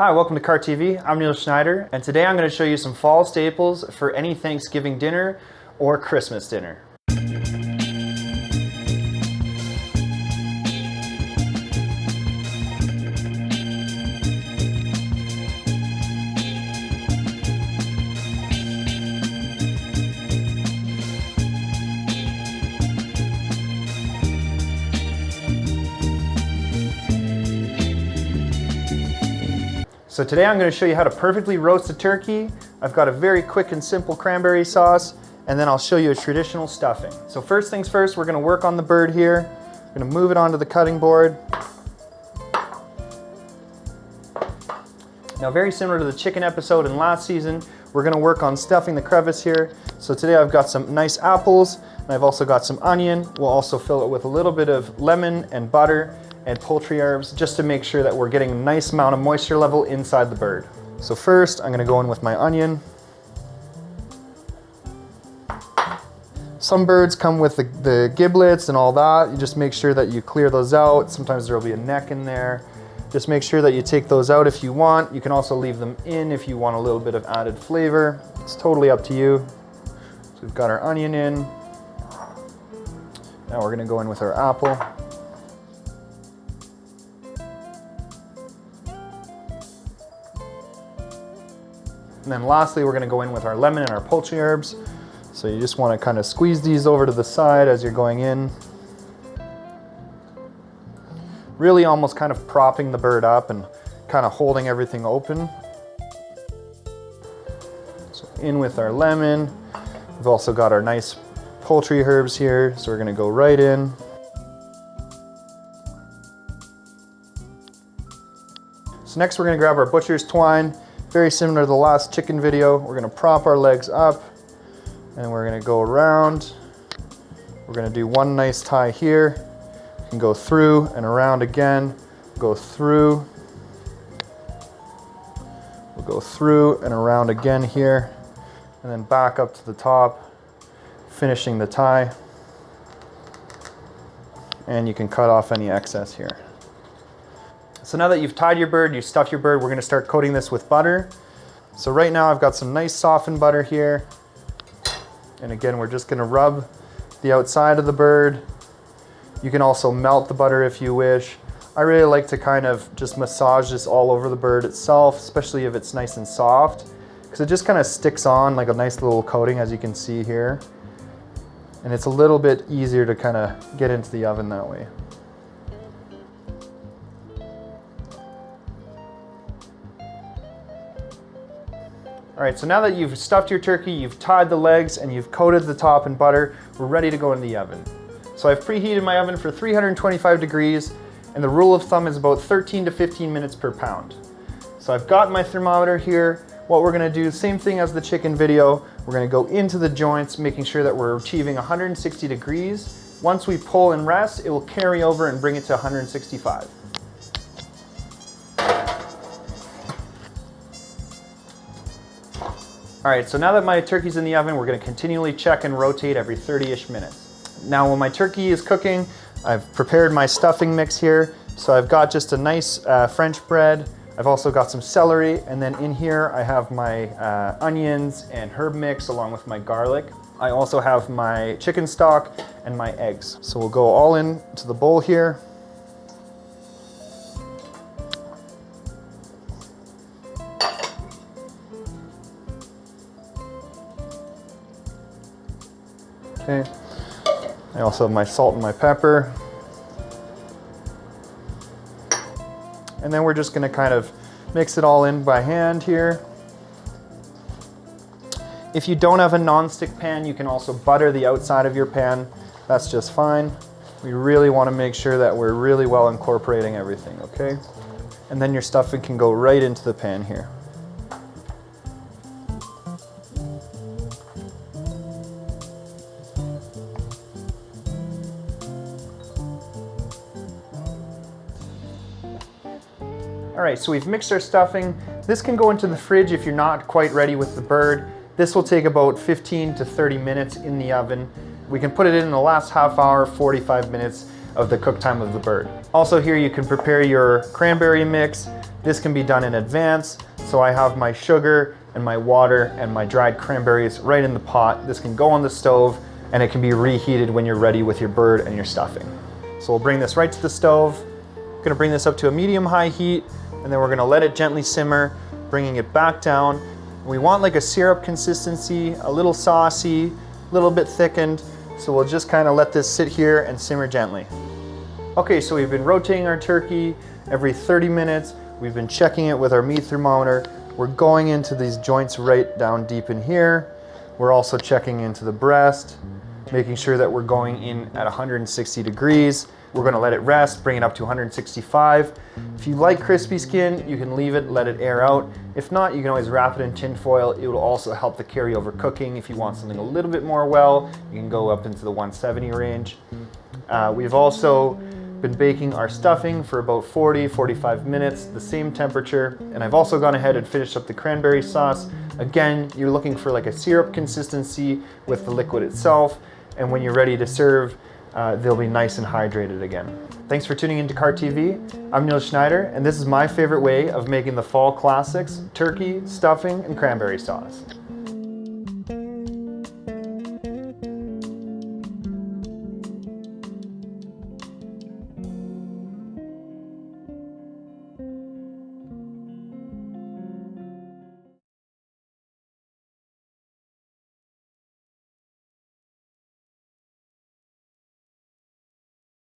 Hi, welcome to KartTV. I'm Nils Schneider, and today I'm going to show you some fall staples for any Thanksgiving dinner or Christmas dinner. So today I'm going to show you how to perfectly roast a turkey. I've got a very quick and simple cranberry sauce, and then I'll show you a traditional stuffing. So first things first, we're going to work on the bird here. We're going to move it onto the cutting board. Now, very similar to the chicken episode in last season, we're going to work on stuffing the crevice here. So today I've got some nice apples, and I've also got some onion. We'll also fill it with a little bit of lemon and butter and poultry herbs, just to make sure that we're getting a nice amount of moisture level inside the bird. So first, I'm going to go in with my onion. Some birds come with the giblets and all that. You just make sure that you clear those out. Sometimes there will be a neck in there. Just make sure that you take those out if you want. You can also leave them in if you want a little bit of added flavor. It's totally up to you. So we've got our onion in. Now we're going to go in with our apple. And then lastly, we're going to go in with our lemon and our poultry herbs. So you just want to kind of squeeze these over to the side as you're going in. Really almost kind of propping the bird up and kind of holding everything open. So in with our lemon. We've also got our nice poultry herbs here, so we're going to go right in. So next we're going to grab our butcher's twine. Very similar to the last chicken video. We're going to prop our legs up and we're going to go around. We're going to do one nice tie here. You can go through and around again. Go through. We'll go through and around again here, and then back up to the top, finishing the tie. And you can cut off any excess here. So now that you've tied your bird, you've stuffed your bird, we're going to start coating this with butter. So right now I've got some nice softened butter here. And again, we're just going to rub the outside of the bird. You can also melt the butter if you wish. I really like to kind of just massage this all over the bird itself, especially if it's nice and soft, because it just kind of sticks on like a nice little coating, as you can see here. And it's a little bit easier to kind of get into the oven that way. All right, so now that you've stuffed your turkey, you've tied the legs, and you've coated the top in butter, we're ready to go in the oven. So I've preheated my oven for 325 degrees, and the rule of thumb is about 13 to 15 minutes per pound. So I've got my thermometer here. What we're gonna do, same thing as the chicken video, we're gonna go into the joints, making sure that we're achieving 160 degrees. Once we pull and rest, it will carry over and bring it to 165. All right, so now that my turkey's in the oven, we're gonna continually check and rotate every 30-ish minutes. Now when my turkey is cooking, I've prepared my stuffing mix here. So I've got just a nice French bread. I've also got some celery, and then in here I have my onions and herb mix along with my garlic. I also have my chicken stock and my eggs. So we'll go all into the bowl here. Okay. I also have my salt and my pepper. And then we're just going to kind of mix it all in by hand here. If you don't have a non-stick pan, you can also butter the outside of your pan. That's just fine. We really want to make sure that we're really well incorporating everything, okay? And then your stuffing can go right into the pan here. All right, so we've mixed our stuffing. This can go into the fridge if you're not quite ready with the bird. This will take about 15 to 30 minutes in the oven. We can put it in the last half hour, 45 minutes. of the cook time of the bird. Also here you can prepare your cranberry mix. This can be done in advance. So I have my sugar and my water and my dried cranberries right in the pot. This can go on the stove and it can be reheated when you're ready with your bird and your stuffing. So we'll bring this right to the stove. We're gonna bring this up to a medium-high heat, and then we're gonna let it gently simmer, bringing it back down. We want like a syrup consistency, a little saucy, a little bit thickened. So we'll just kind of let this sit here and simmer gently. Okay, so we've been rotating our turkey every 30 minutes. We've been checking it with our meat thermometer. We're going into these joints right down deep in here. We're also checking into the breast, making sure that we're going in at 160 degrees. We're gonna let it rest, bring it up to 165. If you like crispy skin, you can leave it, let it air out. If not, you can always wrap it in tin foil. It will also help the carryover cooking. If you want something a little bit more well, you can go up into the 170 range. We've also been baking our stuffing for about 40-45 minutes, the same temperature. And I've also gone ahead and finished up the cranberry sauce. Again, you're looking for like a syrup consistency with the liquid itself. And when you're ready to serve, they'll be nice and hydrated again. Thanks for tuning into KartTV. I'm Nils Schneider, and this is my favorite way of making the fall classics: turkey, stuffing, and cranberry sauce.